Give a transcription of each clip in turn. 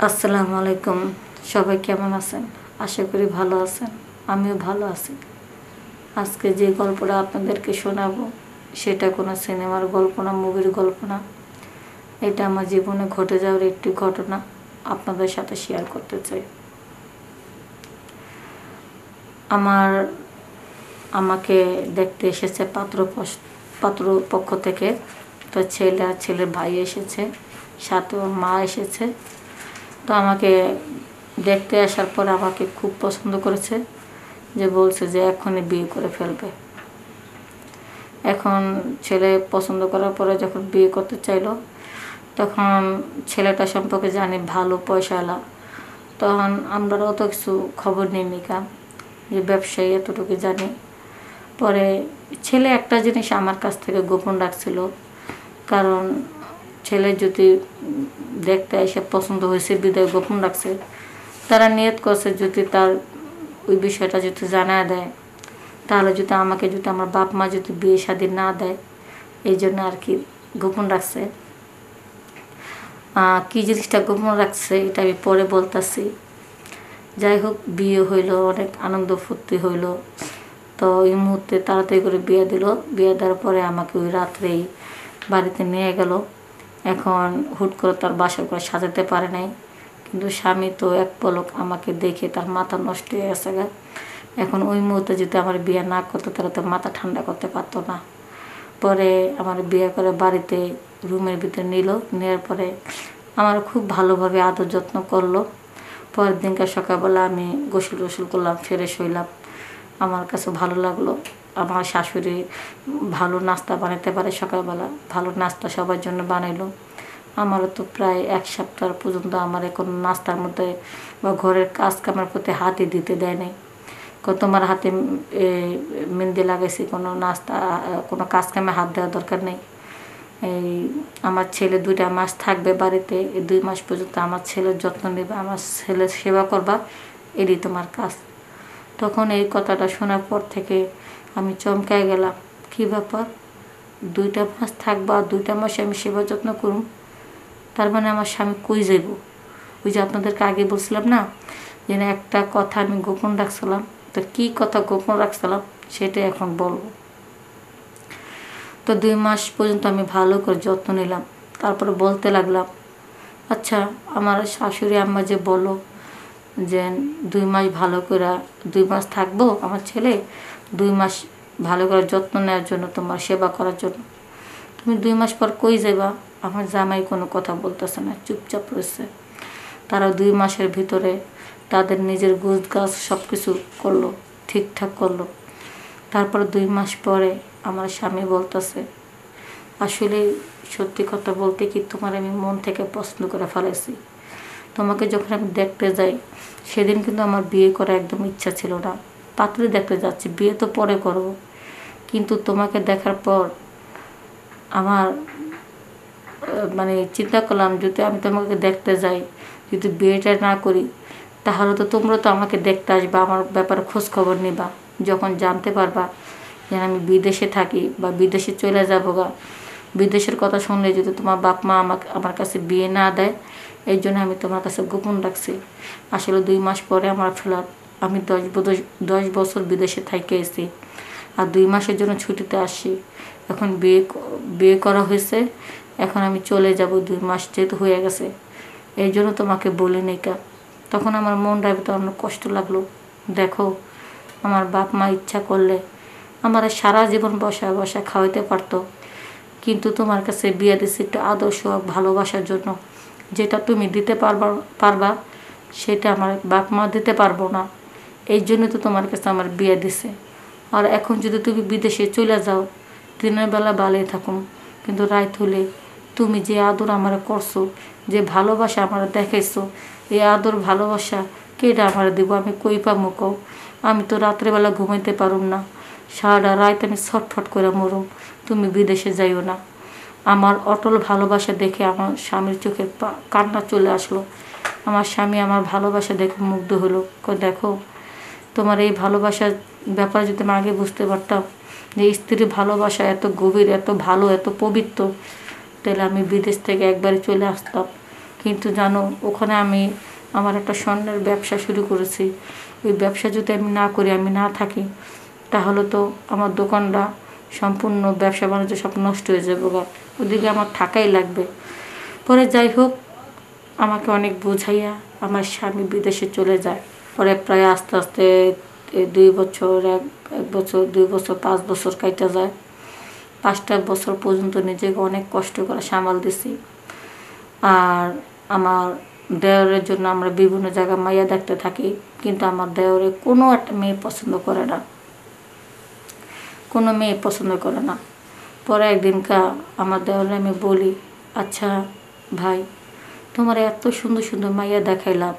আসসালামু আলাইকুম। সবাই কেমন আছেন? আশা করি ভালো আছেন। আমিও ভালো আছি। আজকে যে গল্পটা আপনাদেরকে শোনাবো সেটা কোনো সিনেমার গল্প না, মুভির গল্প না। এটা আমার জীবনে ঘটে যাওয়ার একটি ঘটনা আপনাদের সাথে শেয়ার করতে চাই। আমাকে দেখতে এসেছে পাত্রপক্ষ থেকে। তো ছেলে আর ছেলের ভাই এসেছে, সাথে ওর মা এসেছে। তো আমাকে দেখতে আসার পর আমাকে খুব পছন্দ করেছে, যে বলছে যে এখনই বিয়ে করে ফেলবে। এখন ছেলে পছন্দ করার পরে যখন বিয়ে করতে চাইলো, তখন ছেলেটা সম্পর্কে জানি ভালো পয়সাওয়ালা। তখন আমরা অত কিছু খবর নিইনি, যে ব্যবসায়ী এতটুকু জানি। পরে ছেলে একটা জিনিস আমার কাছ থেকে গোপন রাখছিল, কারণ ছেলে যদি দেখতে এসে পছন্দ হয়েছে বিদায় গোপন রাখছে। তারা নিয়ত করছে যদি তার ওই বিষয়টা যদি জানায় দেয়, তাহলে যদি আমাকে যদি আমার বাপ মা যদি বিয়ে শাদী না দেয়, এই জন্য আর কি গোপন রাখছে। কী জিনিসটা গোপন রাখছে এটা আমি পরে বলতেছি। যাই হোক, বিয়ে হইলো, অনেক আনন্দ ফুর্তি হইলো। তো এই মুহূর্তে তাড়াতাড়ি করে বিয়ে দিল। বিয়ে দেওয়ার পরে আমাকে ওই রাত্রেই বাড়িতে নিয়ে গেল। এখন হুট করে তার বাসা করে সাজাতে পারে নাই, কিন্তু স্বামী তো এক পলক আমাকে দেখে তার মাথা নষ্ট হয়ে গেছে। এখন ওই মুহূর্তে যদি আমার বিয়ে না করতো তাহলে তো মাথা ঠান্ডা করতে পারতো না। পরে আমার বিয়ে করে বাড়িতে রুমের ভিতরে নিল। নেওয়ার পরে আমার খুব ভালোভাবে আদর যত্ন করলো। পরের দিনকার সকালবেলা আমি গোসল করলাম, ফ্রেশ হইলাম। আমার কাছে ভালো লাগলো। আমার শাশুড়ি ভালো নাস্তা বানাতে পারে, সকালবেলা ভালো নাস্তা সবার জন্য বানাইলো। আমারও তো প্রায় এক সপ্তাহ পর্যন্ত আমার কোনো নাস্তার মধ্যে বা ঘরের কাজ কামের প্রতি হাতই দিতে দেয় নাই। তোমার হাতে মেহেন্দি লাগাইছি, কোনো নাস্তা কোনো কাজ কামে হাত দেওয়ার দরকার নেই। এই আমার ছেলে 2টা মাস থাকবে বাড়িতে, এই 2 মাস পর্যন্ত আমার ছেলের যত্ন নেবে, আমার ছেলের সেবা করবা, এরই তোমার কাজ। তখন এই কথাটা শোনার পর থেকে আমি চমকায় গেলাম। কী ব্যাপার, 2টা মাস থাকবা, 2টা মাসে আমি সেবা যত্ন করুম? তার মানে আমার স্বামী কই যাইব? ওই যে আপনাদেরকে আগে বলছিলাম না, যে একটা কথা আমি গোপন রাখছিলাম। তো কী কথা গোপন রাখছিলাম সেটা এখন বলবো। তো 2 মাস পর্যন্ত আমি ভালো করে যত্ন নিলাম। তারপরে বলতে লাগলাম, আচ্ছা আমার শাশুড়ি আম্মা যে বলো যে 2 মাস ভালো করে 2 মাস থাকবো আমার ছেলে, 2 মাস ভালো করে যত্ন নেওয়ার জন্য, তোমার সেবা করার জন্য, তুমি 2 মাস পর কই যাবা? আমার জামাই কোনো কথা বলতেছে না, চুপচাপ রয়েছে। তারা 2 মাসের ভিতরে তাদের নিজের গোছ গাছ সব কিছু করলো, ঠিকঠাক করলো। তারপর 2 মাস পরে আমার স্বামী বলতেছে, আসলে সত্যি কথা বলতে কি, তোমার আমি মন থেকে পছন্দ করে ফেলেছি। তোমাকে যখন আমি দেখতে যাই, সেদিন কিন্তু আমার বিয়ে করা একদম ইচ্ছা ছিল না। পাত্রী দেখতে যাচ্ছি, বিয়ে তো পরে করব। কিন্তু তোমাকে দেখার পর আমার মানে চিন্তা করলাম, যদি আমি তোমাকে দেখতে যাই, যদি বিয়েটা না করি, তাহলে তো তোমরা তো আমাকে দেখতে আসবা, আমার ব্যাপারে খোঁজ খবর নিবা। যখন জানতে পারবা যে আমি বিদেশে থাকি বা বিদেশে চলে যাবো বিদেশের কথা শুনলে যদি তোমার বাপ মা আমার কাছে বিয়ে না দেয়, এই জন্য আমি তোমার কাছে গোপন রাখছি। আসলে 2 মাস পরে আমার ফ্ল্যাট, আমি 10 বছর বিদেশে থাইকে এসেছি, আর 2 মাসের জন্য ছুটিতে আসছি। এখন বিয়ে করা হয়েছে, এখন আমি চলে যাব, 2 মাস যেহেতু হয়ে গেছে, এই জন্য তোমাকে বলি নাই। তখন আমার মনটা ভিতরে অনেক কষ্ট লাগলো। দেখো, আমার বাপ মা ইচ্ছা করলে আমার সারা জীবন বসা খাওয়াইতে পারতো, কিন্তু তোমার কাছে বিয়ে দিচ্ছি একটু আদর্শ ভালোবাসার জন্য। যেটা তুমি দিতে পারবা সেটা আমার বাপ মা দিতে পারবো না, এই জন্য তো তোমার কাছে আমার বিয়ে দিছে। আর এখন যদি তুমি বিদেশে চলে যাও, দিনের বেলা ভালোই থাকুন, কিন্তু রাত হলে তুমি যে আদর আমার করছো, যে ভালোবাসা আমার দেখাইছো, এই আদর ভালোবাসা কেটা আমার দিব? আমি কই পাবো কও? আমি তো রাত্রেবেলা ঘুমাইতে পারুম না, সারাটা রাত আমি ছটফট করে মরুম। তুমি বিদেশে যাইও না। আমার অটল ভালোবাসা দেখে আমার স্বামীর চোখে কান্না চলে আসলো। আমার স্বামী আমার ভালোবাসা দেখে মুগ্ধ হলো। দেখো, তোমার এই ভালোবাসার ব্যাপারে যদি আমি আগে বুঝতে পারতাম যে স্ত্রীর ভালোবাসা এত গভীর, এত ভালো, এত পবিত্র, তাহলে আমি বিদেশ থেকে একবারে চলে আসতাম। কিন্তু জানো, ওখানে আমি আমার একটা স্বর্ণের ব্যবসা শুরু করেছি। ওই ব্যবসা যদি আমি না করি, আমি না থাকি, তাহলে তো আমার দোকানটা সম্পূর্ণ ব্যবসা বাণিজ্য সব নষ্ট হয়ে যাবে গা। ওদিকে আমার থাকাই লাগবে। পরে যাই হোক, আমাকে অনেক বোঝাইয়া আমার স্বামী বিদেশে চলে যায়। পরে প্রায় আস্তে আস্তে 2 বছর, 1 বছর, 2 বছর, 5 বছর কাইটা যায়। 5টা বছর পর্যন্ত নিজেকে অনেক কষ্ট করে সামাল দিছি। আর আমার দেওরের জন্য আমরা বিভিন্ন জায়গায় মাইয়া দেখতে থাকি, কিন্তু আমার দেওরে কোনো একটা মেয়ে পছন্দ করে না, কোনো মেয়ে পছন্দ করে না। পরে একদিনকা আমার দেওরে আমি বলি, আচ্ছা ভাই, তোমার এত সুন্দর সুন্দর মাইয়া দেখাইলাম,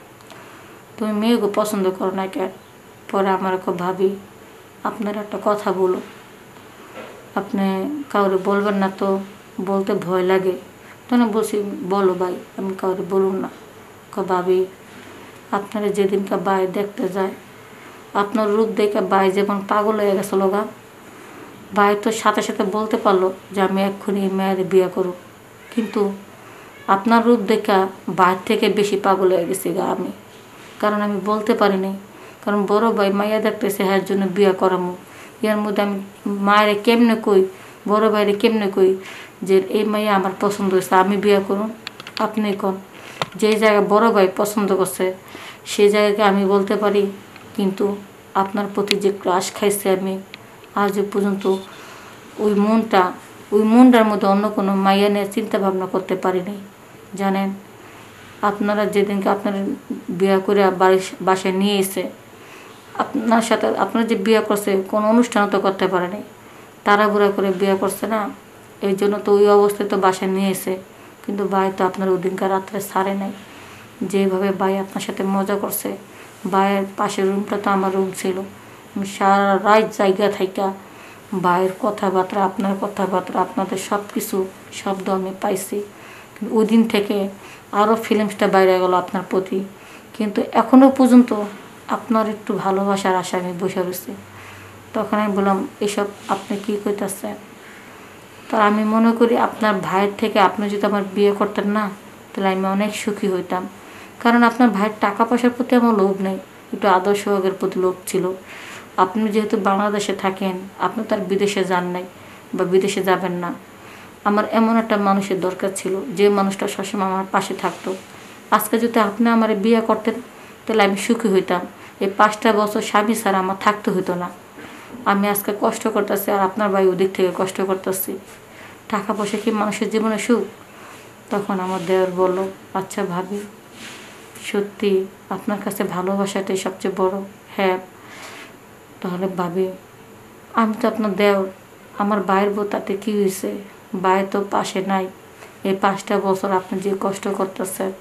তুমি মেয়েকে পছন্দ করো না কেন? পরে আমার ভাবি, আপনার একটা কথা বলো, আপনি কাউরে বলবেন না তো? বলতে ভয় লাগে। তখন বলছি, বলো ভাই, আমি কাউরে বলুন না। ভাবি, আপনারা যেদিনকে বাই দেখতে যায়, আপনার রূপ দেখে বাই যেমন পাগল হয়ে গেছে লোগা। ভাই তো সাথে সাথে বলতে পারলো যে আমি এক্ষুনি মেয়ের বিয়ে করব, কিন্তু আপনার রূপ দেখা বাইর থেকে বেশি পাগল হয়ে গেছি গা আমি। কারণ আমি বলতে পারিনি, কারণ বড় ভাই মাইয়া দেখতেছে, হ্যাঁ জন্য বিয়ে করামো। এর মধ্যে আমি মায়ের কেমনে কই, বড় ভাইরে কেমনে কই যে এই মাইয়া আমার পছন্দ হয়েছে, আমি বিয়ে করুন? আপনি কোন? যেই জায়গায় বড় ভাই পছন্দ করছে সেই জায়গাকে আমি বলতে পারি, কিন্তু আপনার প্রতি যে ক্রাশ খাইছে আমি, আজ পর্যন্ত ওই মনটার মধ্যে অন্য কোনো মাইয়া নিয়ে চিন্তা ভাবনা করতে পারিনি। জানেন, আপনারা যেদিনকে আপনার বিয়ে করে বাসায় নিয়ে এসে, আপনার সাথে আপনার যে বিয়ে করছে কোনো অনুষ্ঠানও তো করতে পারেনি, তাড়াহুড়া করে বিয়ে করছে না, এই জন্য তো ওই অবস্থায় তো বাসায় নিয়ে এসে। কিন্তু ভাই তো আপনার ওদিনকার রাত্রে ছাড়ে নাই। যেভাবে ভাই আপনার সাথে মজা করছে, ভাইয়ের পাশের রুমটা তো আমার রুম ছিল, আমি সারা রাত জায়গা থাইকা ভাইয়ের কথাবার্তা, আপনার কথাবার্তা, আপনাদের সব কিছু শব্দ আমি পাইছি। ওই দিন থেকে আরও ফিলিংসটা বাইরে গেল আপনার প্রতি। কিন্তু এখনও পর্যন্ত আপনার একটু ভালোবাসার আশা আমি বসে রয়েছি। তখন আমি বললাম, এসব আপনি কী কইতেছেন? তো আমি মনে করি আপনার ভাইয়ের থেকে আপনি যদি আমার বিয়ে করতেন না, তাহলে আমি অনেক সুখী হইতাম। কারণ আপনার ভাইয়ের টাকা পয়সার প্রতি আমার লোভ নেই, একটু আদর্শ ভাগের প্রতি লোভ ছিল। আপনি যেহেতু বাংলাদেশে থাকেন, আপনি তার বিদেশে যান নাই বা বিদেশে যাবেন না। আমার এমন একটা মানুষের দরকার ছিল যে মানুষটা সবসময় আমার পাশে থাকতো। আজকে যদি আপনি আমার বিয়ে করতেন, তাহলে আমি সুখী হইতাম। এই 5টা বছর স্বামী ছাড়া আমার থাকতে হতো না। আমি আজকে কষ্ট করতেছি, আর আপনার ভাই ওদিক থেকে কষ্ট করতেছি। টাকা পয়সা কি মানুষের জীবনে সুখ? তখন আমার দেওর বলল, আচ্ছা ভাবি, সত্যি আপনার কাছে ভালোবাসাটাই সবচেয়ে বড়? হ্যাঁ। তাহলে ভাবি, আমি তো আপনার দেওর, আমার ভাইয়ের বউ, তাতে কী হয়েছে? ভাই তো পাশে নাই। এই 5টা বছর আপনি যে কষ্ট করতেছেন,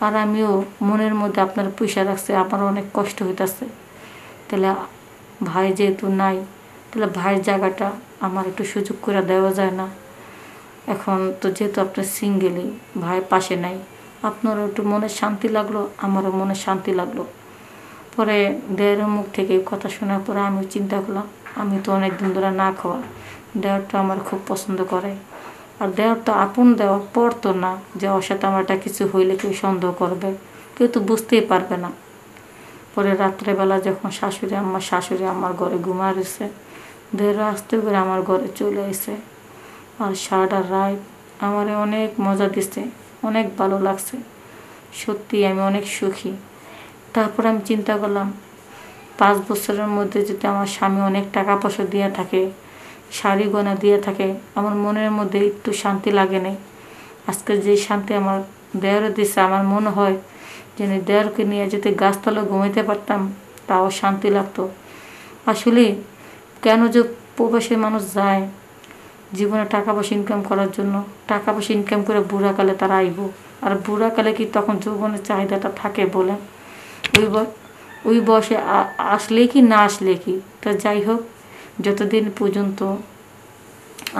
আর আমিও মনের মধ্যে আপনার পয়সা রাখছি, আমারও অনেক কষ্ট হইতেছে। তাহলে ভাই যেহেতু নাই, তাহলে ভাইয়ের জায়গাটা আমার একটু সুযোগ করে দেওয়া যায় না? এখন তো যেহেতু আপনার সিঙ্গেলই, ভাই পাশে নাই, আপনারও একটু মনে শান্তি লাগলো, আমারও মনে শান্তি লাগলো। পরে দেওরের মুখ থেকে কথা শোনার পরে আমি চিন্তা করলাম, আমি তো অনেক দিন ধরে না খাওয়া, দেওরটা আমার খুব পছন্দ করে। আর দেওর তো আপন দেওয়ার পর তো না যে ওর সাথে আমার একটা কিছু হইলে কেউ সন্দেহ করবে, কেউ তো বুঝতেই পারবে না। পরে রাত্রেবেলা যখন শাশুড়ি আমার ঘরে ঘুমা রয়েছে, দেওর আস্তে করে আমার ঘরে চলে এসে আর সারাটা রাত আমারে অনেক মজা দিচ্ছে, অনেক ভালো লাগছে। সত্যি আমি অনেক সুখী। তারপর আমি চিন্তা করলাম, 5 বছরের মধ্যে যদি আমার স্বামী অনেক টাকা পয়সা দিয়ে থাকে, শাড়ি গয়না দিয়ে থাকে, আমার মনের মধ্যে একটু শান্তি লাগে নাই। আজকে যে শান্তি আমার দেওরে দিচ্ছে, আমার মনে হয় যেন দেওরকে নিয়ে যদি গাছতলা ঘুমাইতে পারতাম, তাও শান্তি লাগতো। আসলে কেন যে প্রবাসী মানুষ যায় জীবনে টাকা পয়সা ইনকাম করার জন্য, টাকা পয়সা ইনকাম করে বুড়াকালে তারা আইব, আর বুড়াকালে কি তখন যৌবনের চাহিদাটা থাকে বলেন? ওই বয়সে আসলে কি না আসলে কি? তা যাই হোক, যতদিন পর্যন্ত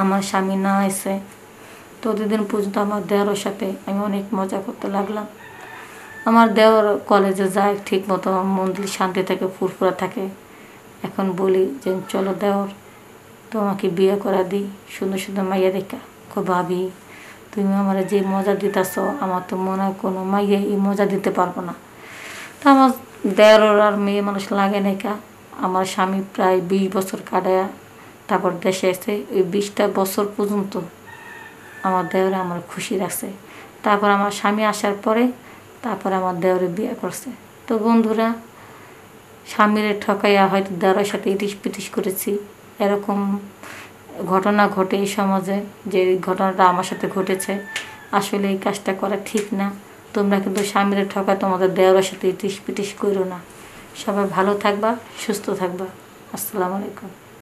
আমার স্বামী না আসে, ততদিন পর্যন্ত আমার দেওরের সাথে আমি অনেক মজা করতে লাগলাম। আমার দেওর কলেজে যায় ঠিক মতো, মন্দির শান্তি থাকে, ফুরফুরা থাকে। এখন বলি যে চলো দেওর, তোমাকে বিয়ে করা দিই, সুন্দর সুন্দর মাইয়া দেখা। ভাবি, তুমি আমার যে মজা দিতেছ, আমার তো মনে হয় কোনো মাইয়ে এই মজা দিতে পারবো না। তা আমার দেওর আর মেয়ে মানুষ লাগে নাই কা। আমার স্বামী প্রায় 20 বছর কাটায় তারপর দেশে এসে ওই 20টা বছর পর্যন্ত আমার দেওরে আমার খুশি রাখছে। তারপর আমার স্বামী আসার পরে তারপর আমার দেওরে বিয়ে করছে। তো বন্ধুরা, স্বামীরে ঠকাইয়া হয়তো দেওরের সাথে ইটিস পিটিস করেছি, এরকম ঘটনা ঘটে এই সমাজে। যে ঘটনাটা আমার সাথে ঘটেছে, আসলে এই কাজটা করা ঠিক না। তোমরা কিন্তু স্বামীরে ঠকা তোমাদের দেওরের সাথে ইটিস পিটিস করো না। সবাই ভালো থাকবা, সুস্থ থাকবা। আসসালামু আলাইকুম।